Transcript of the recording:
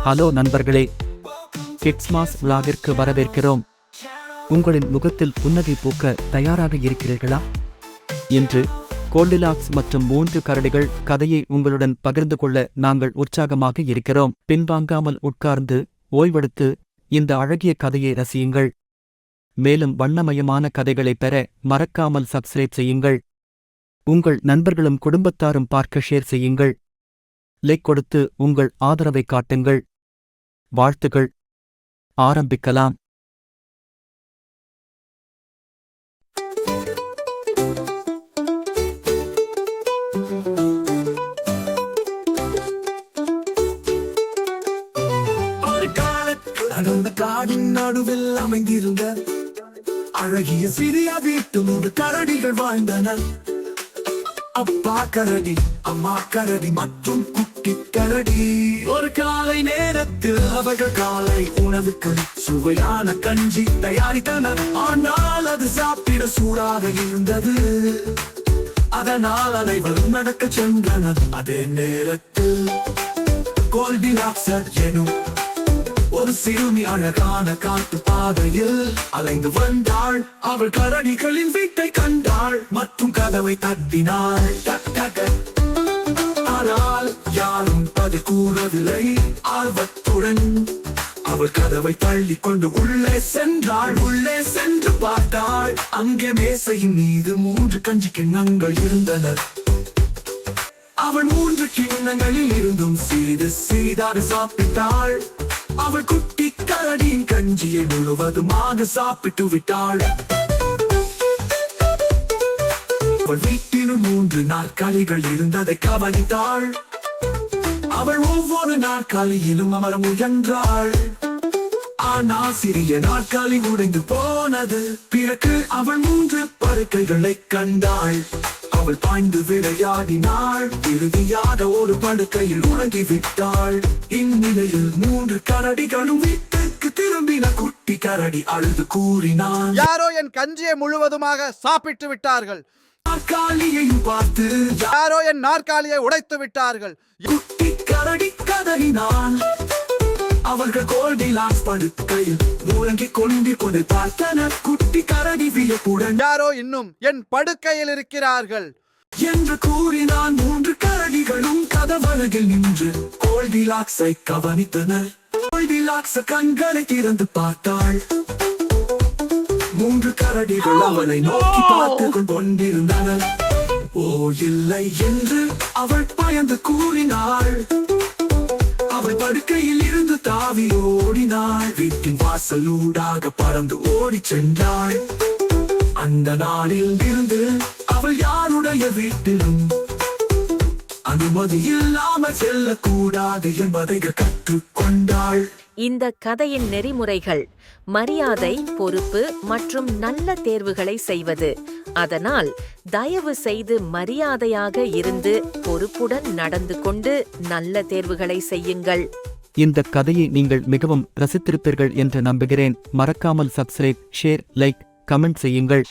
Hello நண்பர்களே, கிட்ஸ்மாஸ் விலாகிற்கு வரவேற்கிறோம். உங்களின் முகத்தில் புன்னகை பூக்க தயாராக இருக்கிறீர்களா? இன்று கோல்டிலாக்ஸ் மற்றும் 3 கரடிகள் கதையை உங்களுடன் பகிர்ந்து கொள்ள நாங்கள் உற்சாகமாக இருக்கிறோம். பின்வாங்காமல் உட்கார்ந்து ஓய்வெடுத்து இந்த அழகிய கதையை ரசியுங்கள். மேலும் வண்ணமயமான கதைகளை பெற மறக்காமல் சப்ஸ்கிரைப் செய்யுங்கள். உங்கள் நண்பர்களும் குடும்பத்தாரும் பார்க்க ஷேர் செய்யுங்கள். லைக் கொடுத்து உங்கள் ஆதரவை காட்டுங்கள். வாழ்த்துகள். ஆரம்பிக்கலாம். அந்த காடின் நடுவில் அமைந்திருந்த அழகிய சிறிய வீட்டில் 3 கரடிகள் வாழ்ந்தனர். அப்பா கரடி, அம்மா கரடி மற்றும் குட்டி கரடி. ஒரு காலை நேரத்தில் அவர்கள் காலை உணவுக்கு சுவையான கஞ்சி தயாரித்தனர். ஆனால் அது சாப்பிட சூடாக இருந்தது. அதனால் அனைவரும் நடக்க சென்றனர். அதே நேரத்தில் கோல்டிலாக்ஸ் எனும் ஒரு சிறுமி அழகான காட்டு பாதையில் அலைந்து வந்தாள். அவள் கரடிகளின் வீட்டை கண்டாள் மற்றும் கதவை தட்டினாள். ஆனால் யாரும் பதில் கூறவில்லை. ஆர்வத்துடன் அவள் கதவை தள்ளி கொண்டு உள்ளே சென்றாள். உள்ளே சென்று பார்த்தாள். அங்கே மேசையின் மீது 3 கஞ்சி கிண்ணங்கள் இருந்தனர். அவள் 3 கிண்ணங்களில் இருந்தும் சிறிதாக சாப்பிட்டாள். அவள் குட்டி கரடியின் கஞ்சியை முழுவதுமாக சாப்பிட்டு விட்டாள். அவள் வீட்டில் 3 நாற்காலிகள் இருந்ததை கவனித்தாள். அவள் ஒவ்வொரு நாற்காலியிலும் அமர முயன்றாள். ஆனால் சிறிய நாற்காலி உடைந்து போனது. பிறகு அவள் 3 படுக்கைகளை கண்டாள். அவள் பாய்ந்து விளையாடினாள். இறுதியாக ஒரு படுக்கையில் உறங்கிவிட்டாள். இந்நிலையில் 3 கரடிகளும் வீட்டுக்கு திரும்பின. குட்டி கரடி அழுது கூறினான், யாரோ என் கஞ்சியை முழுவதுமாக சாப்பிட்டு விட்டார்கள். நாற்காலியையும் பார்த்து யாரோ என் நாற்காலியை உடைத்து விட்டார்கள். குட்டி கரடி கதறினான். அவர்கள் கோல்டிலாக்ஸ் படுக்கையில் உறங்கிக் கொண்டு பார்த்தனர். குட்டி கரடி வியப்புடன், யாரோ இன்னும் என் படுக்கையில் இருக்கிறார்கள் என்று கூறினான். 3 கரடிகளும் கதவருகில் நின்று கோல்டிலாக்ஸை கவனித்தனர். கோல்டிலாக்ஸ் கண்களை திறந்து பார்த்தாள். 3 கரடிகள் அவளை நோக்கி பார்த்து கொண்டிருந்தனர். ஓ இல்லை என்று அவள் பயந்து கூறினாள். அவள் படுக்கையில் இருந்து தாவி ஓடினாள். வீட்டின் வாசலூடாக பறந்து ஓடி சென்றாள். அந்த நாளில் இருந்து அவள் யாருடைய வீட்டிலும் அனுமதி இல்லாமல் செல்லக்கூடாது என்பதை கற்றுக்கொண்டாள். இந்த கதையின் நெறிமுறைகள் மரியாதை, பொறுப்பு மற்றும் நல்ல தேர்வுகளை செய்வது. அதனால் தயவு செய்து மரியாதையாக இருந்து பொறுப்புடன் நடந்து கொண்டு நல்ல தேர்வுகளை செய்யுங்கள். இந்த கதையை நீங்கள் மிகவும் ரசித்திருப்பீர்கள் என்று நம்புகிறேன். மறக்காமல் சப்ஸ்கிரைப், ஷேர், லைக், கமெண்ட் செய்யுங்கள்.